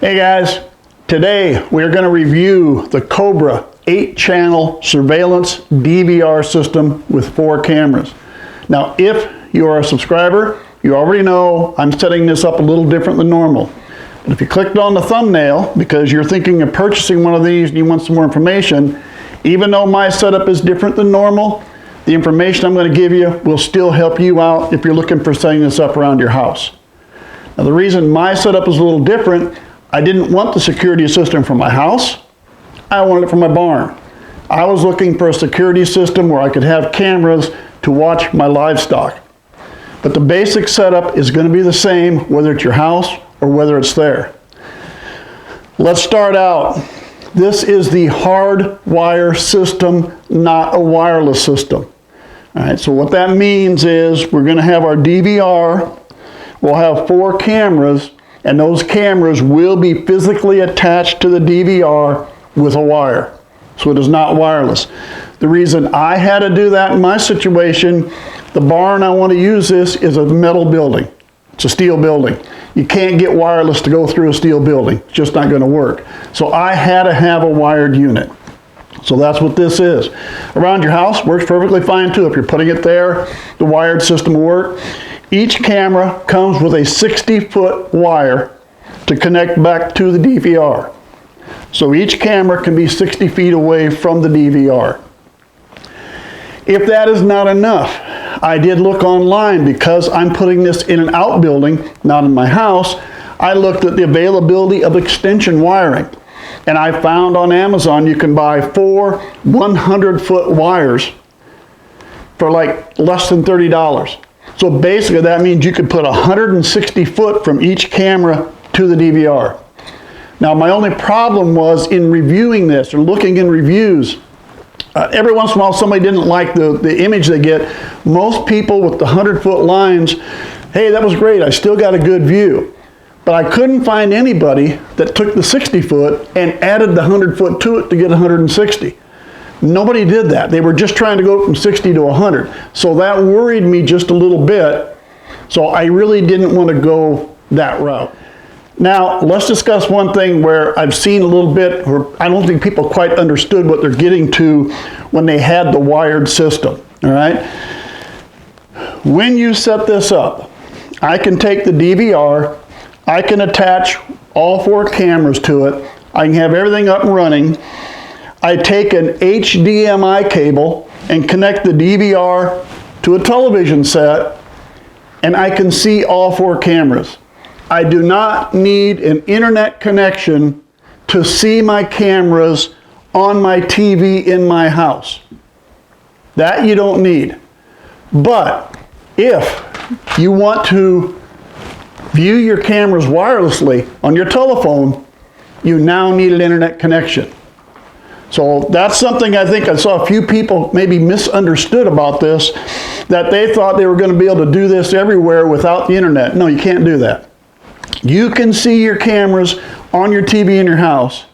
Hey guys, today we're going to review the Cobra 8-channel surveillance DVR system with 4 cameras. Now if you are a subscriber, you already know I'm setting this up a little different than normal. But if you clicked on the thumbnail because you're thinking of purchasing one of these and you want some more information, even though my setup is different than normal, the information I'm going to give you will still help you out if you're looking for setting this up around your house. Now the reason my setup is a little different, I didn't want the security system for my house, I wanted it for my barn. I was looking for a security system where I could have cameras to watch my livestock. But the basic setup is going to be the same whether it's your house or whether it's there. Let's start out. This is the hardwire system, not a wireless system. All right, so what that means is we're going to have our DVR, we'll have 4 cameras, and those cameras will be physically attached to the DVR with a wire. So it is not wireless. The reason I had to do that in my situation, the barn I want to use this is a metal building. It's a steel building. You can't get wireless to go through a steel building. It's just not going to work. So I had to have a wired unit. So that's what this is. Around your house, works perfectly fine too. If you're putting it there, the wired system will work. Each camera comes with a 60-foot wire to connect back to the DVR. So each camera can be 60 feet away from the DVR. If that is not enough, I did look online because I'm putting this in an outbuilding, not in my house. I looked at the availability of extension wiring. And I found on Amazon you can buy 4 100-foot wires for like less than $30. So basically that means you could put 160 foot from each camera to the DVR. Now my only problem was in reviewing this or looking in reviews, every once in a while somebody didn't like the image they get. Most people with the 100-foot lines, hey, that was great, I still got a good view. But I couldn't find anybody that took the 60-foot and added the 100-foot to it to get 160. Nobody did that. They were just trying to go from 60 to 100. So that worried me just a little bit. So I really didn't want to go that route. Now, let's discuss one thing where I've seen a little bit, or I don't think people quite understood what they're getting to when they had the wired system, all right? When you set this up, I can take the DVR, I can attach all 4 cameras to it, I can have everything up and running. I take an HDMI cable and connect the DVR to a television set, and I can see all 4 cameras. I do not need an internet connection to see my cameras on my TV in my house. That you don't need. But if you want to view your cameras wirelessly on your telephone, you now need an internet connection. So that's something I think I saw a few people maybe misunderstood about this, that they thought they were going to be able to do this everywhere without the internet. No, you can't do that. You can see your cameras on your TV in your house,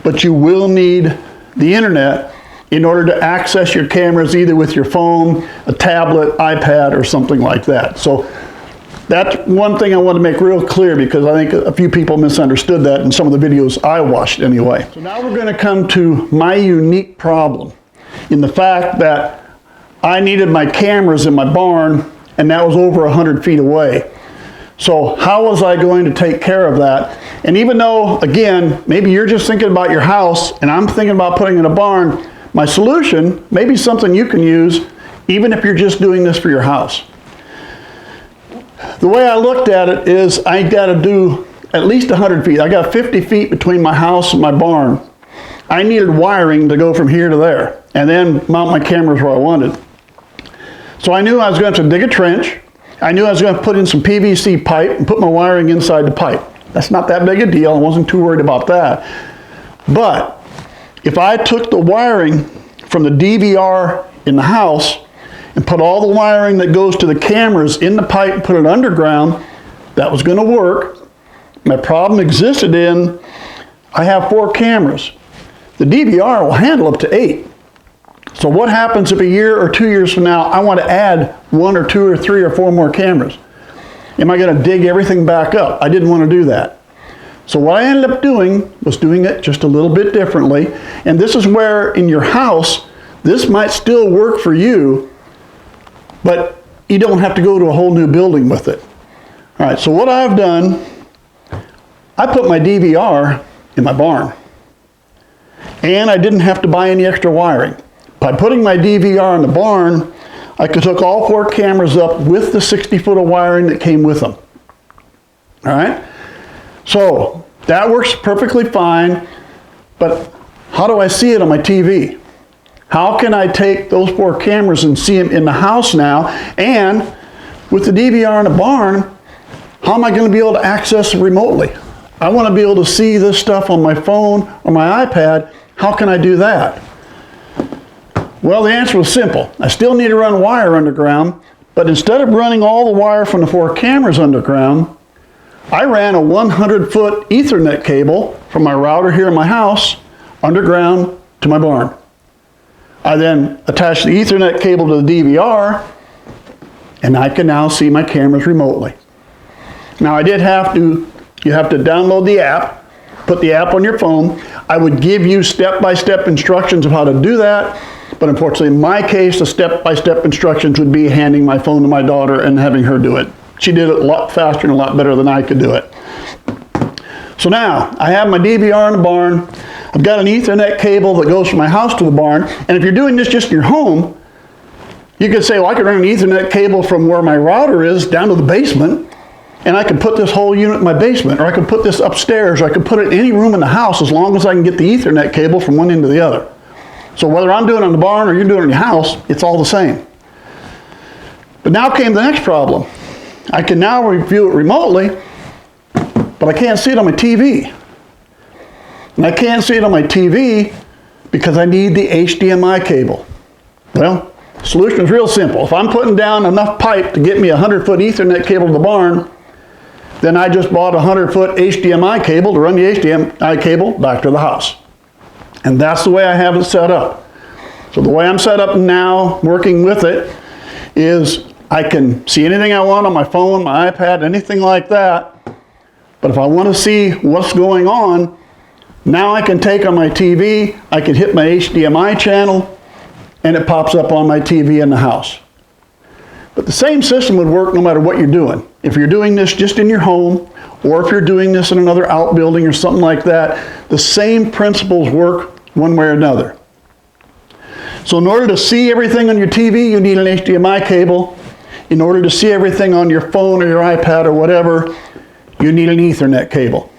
but you will need the internet in order to access your cameras either with your phone, a tablet, iPad, or something like that. So that's one thing I want to make real clear because I think a few people misunderstood that in some of the videos I watched anyway. So now we're going to come to my unique problem in the fact that I needed my cameras in my barn and that was over 100 feet away. So how was I going to take care of that? And even though, again, maybe you're just thinking about your house and I'm thinking about putting in a barn, my solution may be something you can use even if you're just doing this for your house. The way I looked at it is I got to do at least 100 feet. I got 50 feet between my house and my barn. I needed wiring to go from here to there and then mount my cameras where I wanted. So I knew I was going to dig a trench. I knew I was going to put in some PVC pipe and put my wiring inside the pipe. That's not that big a deal. I wasn't too worried about that. But if I took the wiring from the DVR in the house and put all the wiring that goes to the cameras in the pipe and put it underground, that was going to work. My problem existed in, I have 4 cameras. The DVR will handle up to 8. So what happens if a year or 2 years from now I want to add 1 or 2 or 3 or 4 more cameras? Am I going to dig everything back up? I didn't want to do that. So what I ended up doing was doing it just a little bit differently. And this is where in your house, this might still work for you, but you don't have to go to a whole new building with it. All right, so what I've done, I put my DVR in my barn. And I didn't have to buy any extra wiring. By putting my DVR in the barn, I could hook all 4 cameras up with the 60-foot of wiring that came with them. All right? So that works perfectly fine, but how do I see it on my TV? How can I take those 4 cameras and see them in the house now? And with the DVR in the barn, how am I going to be able to access it remotely? I want to be able to see this stuff on my phone or my iPad. How can I do that? Well, the answer was simple. I still need to run wire underground, but instead of running all the wire from the 4 cameras underground, I ran a 100-foot Ethernet cable from my router here in my house underground to my barn. I then attached the Ethernet cable to the DVR, and I can now see my cameras remotely. Now, you have to download the app, put the app on your phone. I would give you step-by-step instructions of how to do that, but unfortunately in my case, the step-by-step instructions would be handing my phone to my daughter and having her do it. She did it a lot faster and a lot better than I could do it. So now, I have my DVR in the barn. I've got an Ethernet cable that goes from my house to the barn, and if you're doing this just in your home, you could say, well, I could run an Ethernet cable from where my router is down to the basement, and I could put this whole unit in my basement, or I could put this upstairs, or I could put it in any room in the house as long as I can get the Ethernet cable from one end to the other. So whether I'm doing it in the barn or you're doing it in your house, it's all the same. But now came the next problem. I can now view it remotely, but I can't see it on my TV. And I can't see it on my TV because I need the HDMI cable. Well, the solution is real simple. If I'm putting down enough pipe to get me a 100-foot Ethernet cable to the barn, then I just bought a 100-foot HDMI cable to run the HDMI cable back to the house. And that's the way I have it set up. So the way I'm set up now, working with it, is I can see anything I want on my phone, my iPad, anything like that. But if I want to see what's going on, now I can take on my TV, I can hit my HDMI channel, and it pops up on my TV in the house. But the same system would work no matter what you're doing. If you're doing this just in your home, or if you're doing this in another outbuilding or something like that, the same principles work one way or another. So in order to see everything on your TV, you need an HDMI cable. In order to see everything on your phone or your iPad or whatever, you need an Ethernet cable.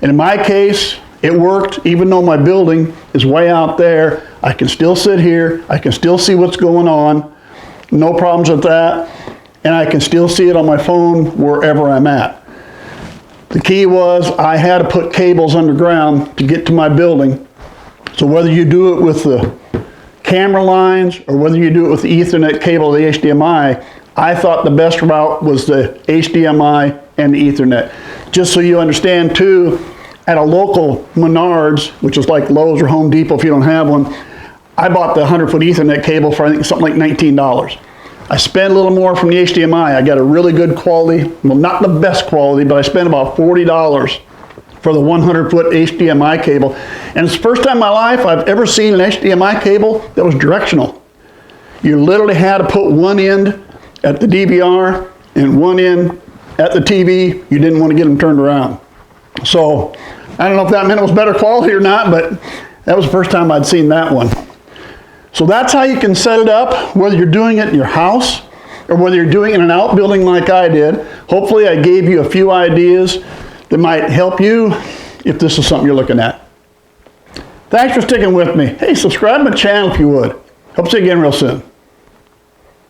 And in my case, it worked even though my building is way out there. I can still sit here, I can still see what's going on, no problems with that, and I can still see it on my phone wherever I'm at. The key was I had to put cables underground to get to my building. So whether you do it with the camera lines or whether you do it with the Ethernet cable, the HDMI, I thought the best route was the HDMI and the Ethernet. Just so you understand too, at a local Menards, which is like Lowe's or Home Depot if you don't have one, I bought the 100-foot Ethernet cable for I think something like $19. I spent a little more from the HDMI. I got a really good quality, well not the best quality, but I spent about $40 for the 100-foot HDMI cable. And it's the first time in my life I've ever seen an HDMI cable that was directional. You literally had to put one end at the DVR and one end at the TV. You didn't want to get them turned around. So I don't know if that meant it was better quality or not, but that was the first time I'd seen that one. So that's how you can set it up, whether you're doing it in your house or whether you're doing it in an outbuilding like I did. Hopefully I gave you a few ideas that might help you if this is something you're looking at. Thanks for sticking with me. Hey, subscribe to my channel if you would. Hope to see you again real soon.